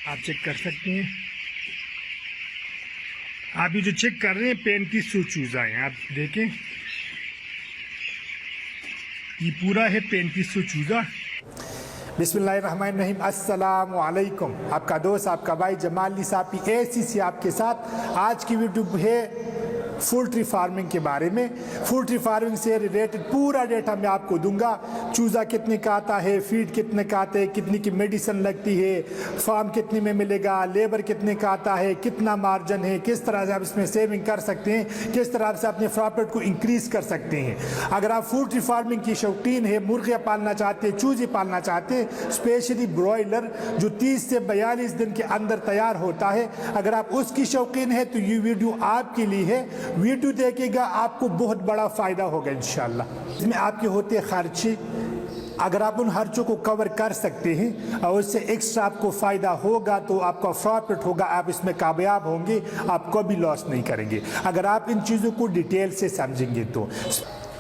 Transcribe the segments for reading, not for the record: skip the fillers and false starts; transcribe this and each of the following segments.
آپ چیک کر سکتے ہیں. آپ یہ جو چیک کر رہے ہیں 3500 چوزا ہیں. آپ دیکھیں یہ پورا ہے 3500 چوزا. بسم اللہ الرحمن الرحیم. السلام علیکم. آپ کا دوست آپ کا بھائی جمال نصافی ACC آپ کے ساتھ. آج کی ویڈیو ہے پولٹری فارمنگ کے بارے میں. پولٹری فارمنگ سے ریلیٹڈ پورا ڈیٹا میں آپ کو دوں گا. چوزا کتنے کا آتا ہے, فیڈ کتنے کا آتا ہے, کتنی کی میڈیسن لگتی ہے, فارم کتنے میں ملے گا, لیبر کتنے کا آتا ہے, کتنا مارجن ہے, کس طرح سے آپ اس میں سیونگ کر سکتے ہیں, کس طرح سے اپنے پروفٹ کو انکریز کر سکتے ہیں. اگر آپ پولٹری فارمنگ کی شوقین ہے, مرغیاں پالنا چاہتے ہیں, چوزے پالنا چاہتے ہیں, اسپیشلی برائلر جو 30 سے 42 دن کے اندر تیار ہوتا ہے, اگر آپ اس کی شوقین ہے تو یہ ویڈیو آپ کے لیے ہے. ویڈیو دیکھے گا آپ کو بہت بڑا فائدہ ہوگا انشاءاللہ. اس میں آپ کے ہوتے خرچے, اگر آپ ان خرچوں کو کور کر سکتے ہیں اور اس سے ایکسٹرا آپ کو فائدہ ہوگا تو آپ کا پروفٹ ہوگا, آپ اس میں کامیاب ہوں گے, آپ کو بھی لاس نہیں کریں گے اگر آپ ان چیزوں کو ڈیٹیل سے سمجھیں گے. تو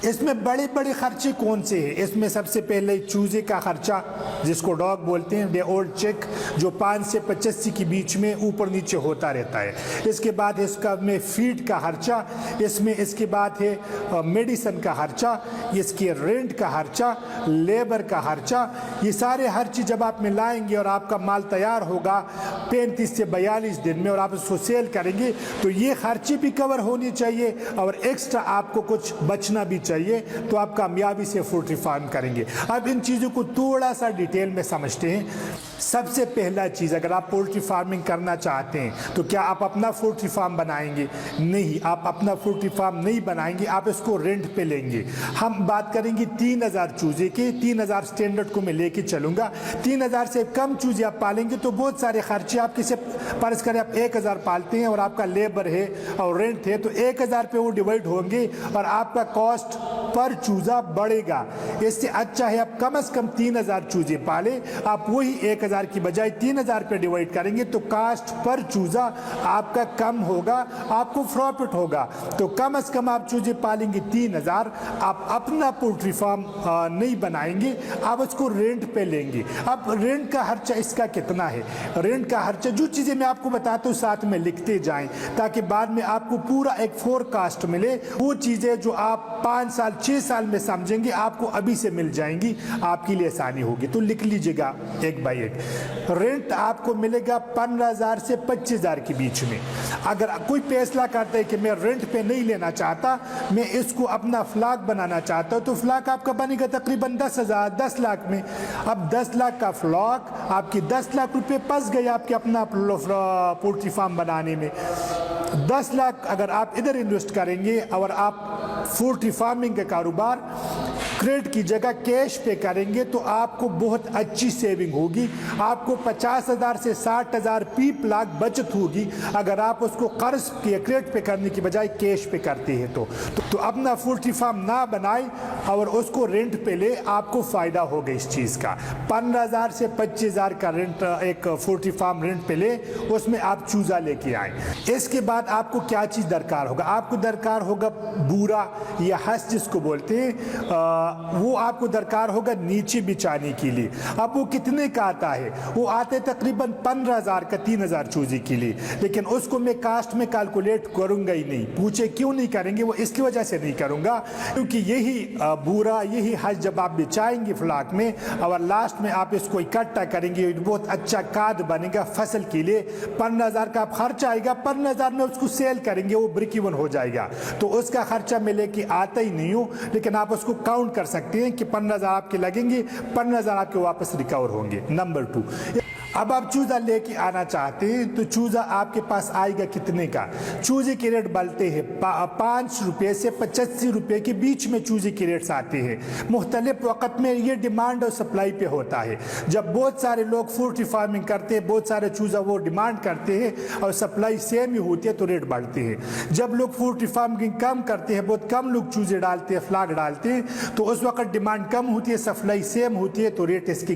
اس میں بڑے بڑے خرچے کون سے ہیں؟ اس میں سب سے پہلے چوزے کا خرچہ جس کو ڈاگ بولتے ہیں, ڈے اولڈ چیک, جو 5 سے 85 کے بیچ میں اوپر نیچے ہوتا رہتا ہے. اس کے بعد اس کا میں فیڈ کا خرچہ, اس کے بعد ہے میڈیسن کا خرچہ, اس کے رینٹ کا خرچہ, لیبر کا خرچہ. یہ سارے خرچے جب آپ میں لائیں گے اور آپ کا مال تیار ہوگا 35 سے 42 دن میں اور آپ اس کو سیل کریں گے تو یہ خرچے بھی کور ہونے چاہیے اور ایکسٹرا آپ کو کچھ بچنا بھی چاہیے, تو آپ کامیابی سے پولٹری فارم کریں گے. اب ان چیزوں کو تھوڑا سا ڈیٹیل میں سمجھتے ہیں. سب سے پہلا چیز, اگر آپ پولٹری فارمنگ کرنا چاہتے ہیں تو کیا آپ اپنا پولٹری فارم بنائیں گے؟ نہیں, آپ اپنا پولٹری فارم نہیں بنائیں گے, آپ اس کو رینٹ پہ لیں گے. ہم بات کریں گے 3000 چوزے کی. 3000 سٹینڈرڈ کو میں لے کے چلوں گا. 3000 سے کم چوزے آپ پالیں گے تو بہت سارے خرچے آپ کسے فرض کریں آپ 1000 پالتے ہیں اور آپ کا لیبر ہے اور رینٹ ہے تو 1000 پہ وہ ڈیوائڈ ہوں گے اور آپ کا کاسٹ پر چوزا بڑھے گا. اس سے اچھا ہے آپ کم از کم 3000 چوزے پالیں. آپ وہی 1000 کی بجائے 3000 پہ ڈیوائڈ کریں گے تو کاسٹ پر چوزا آپ کا کم ہوگا, آپ کو پروفٹ ہوگا. تو کم از کم آپ چوزے پالیں گے 3000. آپ اپنا پولٹری فارم نہیں بنائیں گے, آپ اس کو رینٹ پہ لیں گے. اب رینٹ کا خرچہ اس کا کتنا ہے؟ رینٹ کا خرچہ جو چیزیں میں آپ کو بتاتا ہوں ساتھ میں لکھتے جائیں تاکہ بعد میں آپ کو پورا ایک فور کاسٹ ملے. وہ چیزیں جو آپ 5 سال 6 سال میں سمجھیں گے آپ کو ابھی سے مل جائیں گی, آپ کے لیے آسانی ہوگی. تو لکھ لیجئے گا ایک بائی ایک. رینٹ آپ کو ملے گا 15000 سے 25000 کے بیچ میں. اگر کوئی فیصلہ کرتا ہے کہ میں رینٹ پہ نہیں لینا چاہتا, میں اس کو اپنا فلاک بنانا چاہتا ہوں, تو فلاک آپ کا بنے گا تقریباً 10 لاکھ میں. اب 10 لاکھ کا فلاک آپ کی 10 لاکھ روپے پس گئے آپ کے اپنا پولٹری فارم بنانے میں. 10 لاکھ اگر آپ ادھر انویسٹ کریں گے اور آپ پولٹری فارمنگ کا کاروبار کریڈٹ کی جگہ کیش پہ کریں گے تو آپ کو بہت اچھی سیونگ ہوگی. آپ کو 50,000 سے 60,000 پیپ لاکھ بچت ہوگی اگر آپ اس کو قرض کے کریڈٹ پہ کرنے کی بجائے کیش پہ کرتے ہیں. تو اپنا پولٹری فارم نہ بنائیں اور اس کو رینٹ پہ لے, آپ کو فائدہ ہوگا اس چیز کا. 15,000 سے 25,000 کا رینٹ ایک پولٹری فارم رینٹ پہ لے, اس میں آپ چوزا لے کے آئیں. اس کے بعد آپ کو کیا چیز درکار ہوگا؟ آپ کو درکار ہوگا بورا یا ہس جس کو بولتے ہیں, وہ آپ کو درکار ہوگا نیچے بچانے کے لیے. اب وہ کتنے کا آتا ہے؟ وہ آتے تقریباً 15,000 کا 3000 چوزے کے لیے, لیکن اس کو میں کاسٹ میں کیلکولیٹ کروں گا ہی نہیں. پوچھے کیوں نہیں کریں گے؟ وہ اس کی وجہ سے نہیں کروں گا کیونکہ یہی بورا یہی ہس جب آپ بچائیں گے فلاک میں اور لاسٹ میں آپ اس کو اکٹھا کریں گے, بہت اچھا کھاد بنے گا فصل کے لیے. 15,000 کا آپ خرچہ آئے گا, 15,000 میں اس کو سیل کریں گے, وہ بریک ایون ہو جائے گا. تو اس کا خرچہ میں لے کے آتا ہی نہیں ہوں, لیکن آپ اس کو کاؤنٹ کر سکتے ہیں کہ 15,000 آپ کے لگیں گے, 15,000 آپ کے واپس ریکور ہوں گے. نمبر 2, اب آپ چوزا لے کے آنا چاہتے ہیں تو چوزا آپ کے پاس آئے گا کتنے کا؟ چوزے کے ریٹ بلتے ہیں 5 روپے سے 85 روپے کے بیچ میں چوزے کے ریٹس آتے ہیں. مختلف وقت میں یہ ڈیمانڈ اور سپلائی پہ ہوتا ہے. جب بہت سارے لوگ پولٹری فارمنگ کرتے ہیں, بہت سارے چوزا وہ ڈیمانڈ کرتے ہیں اور سپلائی سیم ہی ہوتی ہے تو ریٹ بڑھتے ہیں. جب لوگ پولٹری فارمنگ کم کرتے ہیں, بہت کم لوگ چوزے ڈالتے ہیں, فلاک ڈالتے ہیں, تو اس وقت ڈیمانڈ کم ہوتی ہے, سپلائی سیم ہوتی ہے تو ریٹ اس کے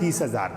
30,000।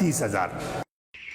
30,000।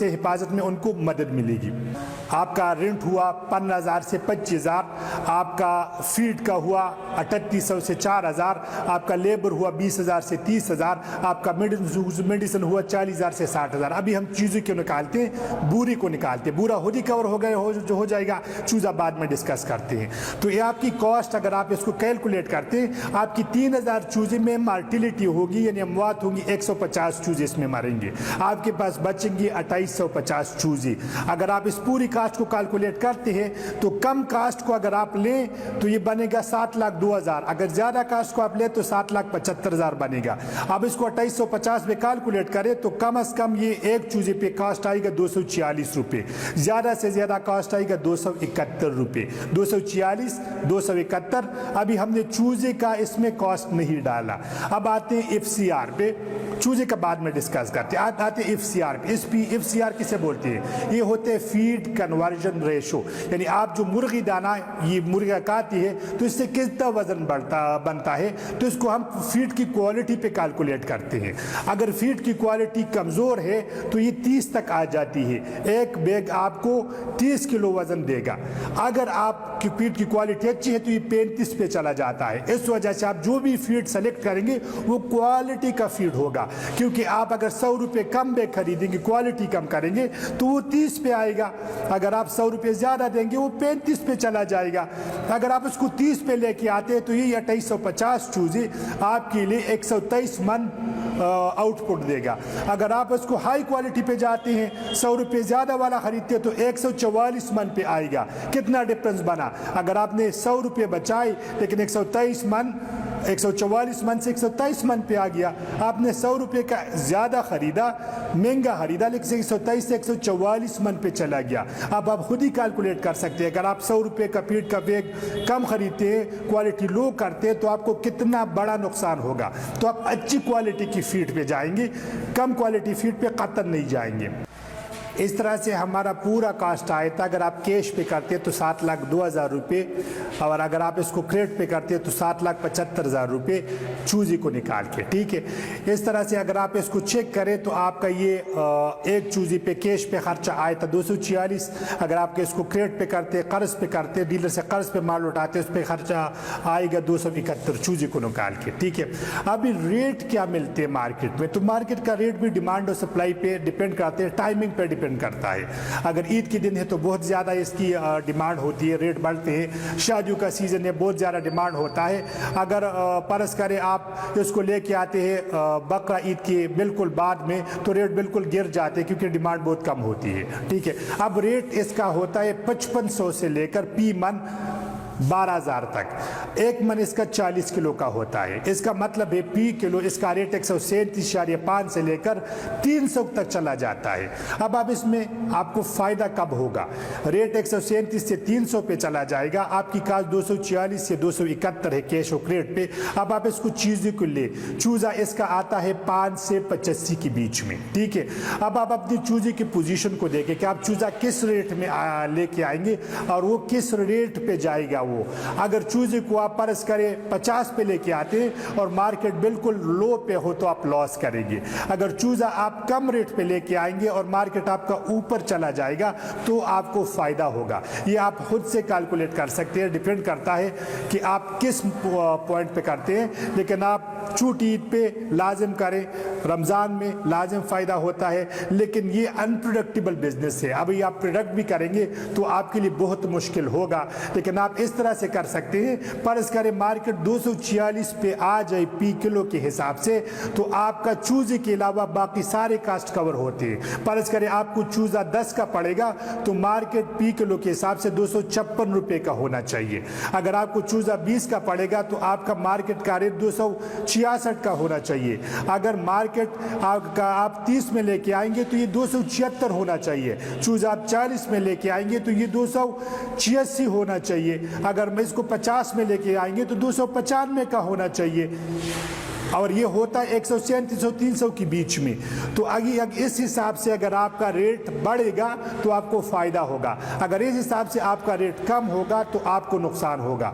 سے حفاظت میں ان کو مدد ملے گی. آپ کا رینٹ ہوا 15,000 سے 25,000, آپ کا فیڈ کا ہوا 3,800 سے 4,000, آپ کا لیبر ہوا 20,000 سے 30,000, آپ کا میڈیسن ہوا 40,000 سے 60,000. ابھی ہم چیزوں کو نکالتے ہیں, بورے کو نکالتے ہیں. بورا خود ہی کور ہو گئے ہو جائے گا, چوزہ بعد میں ڈسکس کرتے ہیں. تو یہ آپ کی کاسٹ اگر آپ اس کو کیلکولیٹ کرتے ہیں, آپ کی 3,000 چوزے میں مارٹیلیٹی ہوگی, یعنی اموات ہوں گی 150 چوزے اس میں مریں گے. آپ کے پاس بچیں گے 2,850 چوزے. اگر آپ اس پوری کاسٹ کو کیلکولیٹ کرتے ہیں تو کم کاسٹ کو اگر آپ لیں تو یہ بنے گا 7,02,000. اگر زیادہ کاسٹ کو آپ لیں تو 7,75,000 بنے گا. اب اس کو 2,850 میں کیلکولیٹ کریں تو کم از کم یہ ایک چوزے پہ کاسٹ آئے گا 246 روپے. زیادہ سے زیادہ کاسٹ آئے گا 271 روپے. 246 271. ابھی ہم نے چوزے کا اس میں کاسٹ نہیں ڈالا. اب آتے ہیں ایف سی آر پہ, چوزے کا بعد میں ڈسکس کرتے ہیں. آتے ہیں ایف سی آر پہ. ایف سی آر کسے بولتے ہیں؟ یہ ہوتے ہیں فیڈ کنورژن ریشو, یعنی آپ جو مرغی دانہ یہ مرغیاں کھاتی ہے تو اس سے کتنا وزن بنتا ہے, تو اس کو ہم فیڈ کی کوالٹی پہ کیلکولیٹ کرتے ہیں. اگر فیڈ کی کوالٹی کمزور ہے تو یہ 30 تک آ جاتی ہے. ایک بیگ آپ کو 30 کلو وزن دے گا. اگر آپ کی فیڈ کی کوالٹی اچھی ہے تو یہ 35 پہ چلا جاتا ہے. اس وجہ سے آپ جو بھی فیڈ سلیکٹ کریں گے وہ کوالٹی کا فیڈ ہوگا, کیونکہ آپ اگر 100 روپے کم بیگ خریدیں گے, کوالٹی کم کریں گے تو وہ 30 پہ آئے گا. اگر آپ 100 روپے زیادہ دیں گے وہ 35 پہ چلا جائے گا. اگر آپ اس کو 30 پہ لے کے آتے ہیں تو یہ 2,850 چوزے آپ کے لیے 123 من آؤٹ پٹ دے گا. اگر آپ اس کو ہائی کوالٹی پہ جاتے ہیں, 100 روپے زیادہ والا خریدتے ہیں تو 144 من پہ آئے گا. کتنا ڈفرنس بنا؟ اگر آپ نے 100 روپے بچائے لیکن 123 من 144 من سے 123 من پہ آ گیا. آپ نے 100 روپے کا زیادہ خریدا, مہنگا خریدا, لیکن 123 سے 144 من پہ چلا گیا. اب آپ خود ہی کیلکولیٹ کر سکتے ہیں. اگر آپ 100 روپے کا فیڈ کا بیگ کم خریدتے ہیں, کوالٹی لو کرتے ہیں, تو آپ کو کتنا بڑا نقصان ہوگا. تو آپ اچھی کوالٹی کی فیڈ پہ جائیں گے, کم کوالٹی فیڈ پہ قطعاً نہیں جائیں گے. اس طرح سے ہمارا پورا کاسٹ آیا تھا. اگر آپ کیش پہ کرتے تو 7,02,000 روپے, اور اگر آپ اس کو کریڈٹ پہ کرتے تو 7,75,000 روپے چوزے کو نکال کے. ٹھیک ہے, اس طرح سے اگر آپ اس کو چیک کریں تو آپ کا یہ ایک چوزے پہ کیش پہ خرچہ آیا تھا 246. اگر آپ اس کو کریڈٹ پہ کرتے, قرض پہ کرتے, ڈیلر سے قرض پہ مال اٹھاتے, اس پہ خرچہ آئے گا 271 چوزے کو نکال کے. ٹھیک ہے, ابھی ریٹ کیا ملتے ہیں مارکیٹ میں؟ تو مارکیٹ کا ریٹ بھی ڈیمانڈ اور سپلائی پہ ڈیپینڈ کرتے ہیں, ٹائمنگ پہ ڈیپینڈ کرتا ہے. اگر عید کے دن ہے تو بہت زیادہ اس کی ڈیمانڈ ہوتی ہے, ریٹ بڑھتے ہیں. شادیوں کا سیزن ہے, بہت زیادہ ڈیمانڈ ہوتا ہے. اگر فرض کریں آپ اس کو لے کے آتے ہیں بقرہ عید کے بالکل بعد میں تو ریٹ بالکل گر جاتے ہیں, کیونکہ ڈیمانڈ بہت کم ہوتی ہے. ٹھیک ہے, اب ریٹ اس کا ہوتا ہے 5500 سے لے کر پی من 12,000 تک. ایک من اس کا 40 کلو کا ہوتا ہے. اس کا مطلب ہے پی کلو اس کا ریٹ 137.5 سے لے کر 300 تک چلا جاتا ہے. اب آپ اس میں آپ کو فائدہ کب ہوگا؟ ریٹ 137 سے 300 پہ چلا جائے گا, آپ کی کاسٹ 246 سے 271 ہے کیش و کریڈٹ پہ. اب آپ اس کو چیزیں کو لے, چوزہ اس کا آتا ہے 5 سے 85 کے بیچ میں. ٹھیک ہے, اب آپ اپنی چوزے کی پوزیشن کو دیکھیں کہ آپ چوزہ کس ریٹ میں لے کے آئیں گے اور وہ کس ریٹ پہ جائے گا. اگر چوزے کو آپ فرض کریں 50 پہ لے کے آتے ہیں اور مارکیٹ بالکل لو پہ ہو تو آپ لاس کریں گے. اگر چوزہ آپ کم ریٹ پہ لے کے آئیں گے اور مارکیٹ آپ کا اوپر چلا جائے گا تو آپ کو فائدہ ہوگا. یہ آپ خود سے کیلکولیٹ کر سکتے ہیں, ڈیپینڈ کرتا ہے کہ آپ کس پوائنٹ پہ کرتے ہیں. لیکن آپ چھوٹی عید پہ لازم کریں, رمضان میں لازم فائدہ ہوتا ہے. لیکن یہ انپریڈکٹیبل بزنس ہے, ابھی آپ پریڈکٹ بھی کریں گے تو آپ کے لیے بہت مشکل ہوگا. لیکن آپ اس طرح سے کر سکتے ہیں, فرض کریں مارکیٹ 246 پہ آ جائے پی کلو کے حساب سے, تو آپ کا چوزے کے علاوہ باقی سارے کاسٹ کور ہوتے ہیں. فرض کریں آپ کو چوزہ 10 کا پڑے گا تو مارکیٹ پی کلو کے حساب سے 256 روپے کا ہونا چاہیے. اگر آپ کو چوزہ 20 کا پڑے گا تو آپ کا مارکیٹ کا ریٹ 266 کا ہونا چاہیے. اگر مارکیٹ آپ 30 میں لے کے آئیں گے تو یہ 276 ہونا چاہیے. چوزہ آپ 40 میں لے کے آئیں گے تو یہ 286 ہونا چاہیے. اگر میں اس کو 50 میں لے کے آئیں گے تو 295 کا ہونا چاہیے. اور یہ ہوتا ہے 137 اور 300 کے بیچ میں. تو اس حساب سے اگر آپ کا ریٹ بڑھے گا تو آپ کو فائدہ ہوگا, اگر اس حساب سے آپ کا ریٹ کم ہوگا تو آپ کو نقصان ہوگا.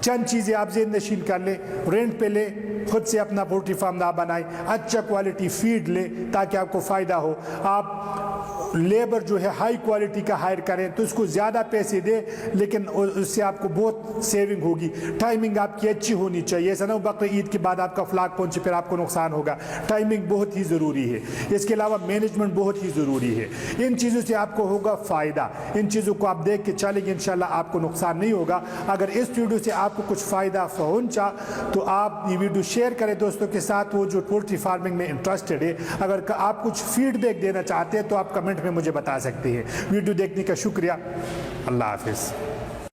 چند چیزیں آپ ذہن نشین کر لیں, رینٹ پہ لیں, خود سے اپنا پولٹری فارم نہ بنائیں, اچھا کوالٹی فیڈ لیں تاکہ آپ کو فائدہ ہو. آپ لیبر جو ہے ہائی کوالٹی کا ہائر کریں تو اس کو زیادہ پیسے دیں لیکن اس سے آپ کو بہت سیونگ ہوگی. ٹائمنگ آپ کی اچھی ہونی چاہیے. ایسا نہ ہو بقر عید کے بعد آپ کا فلاگ پہنچے پھر آپ کو نقصان ہوگا. ٹائمنگ بہت ہی ضروری ہے. اس کے علاوہ مینجمنٹ بہت ہی ضروری ہے. ان چیزوں سے آپ کو ہوگا فائدہ. ان چیزوں کو آپ دیکھ کے چلیں گے انشاءاللہ آپ کو نقصان نہیں ہوگا. اگر اس ویڈیو سے آپ کو کچھ فائدہ پہنچا تو آپ یہ ویڈیو شیئر کریں دوستوں کے ساتھ وہ جو پولٹری فارمنگ میں انٹرسٹڈ ہے. اگر آپ کچھ فیڈ بیک دینا چاہتے ہیں تو آپ کمنٹ میں مجھے بتا سکتے ہیں. ویڈیو دیکھنے کا شکریہ. اللہ حافظ.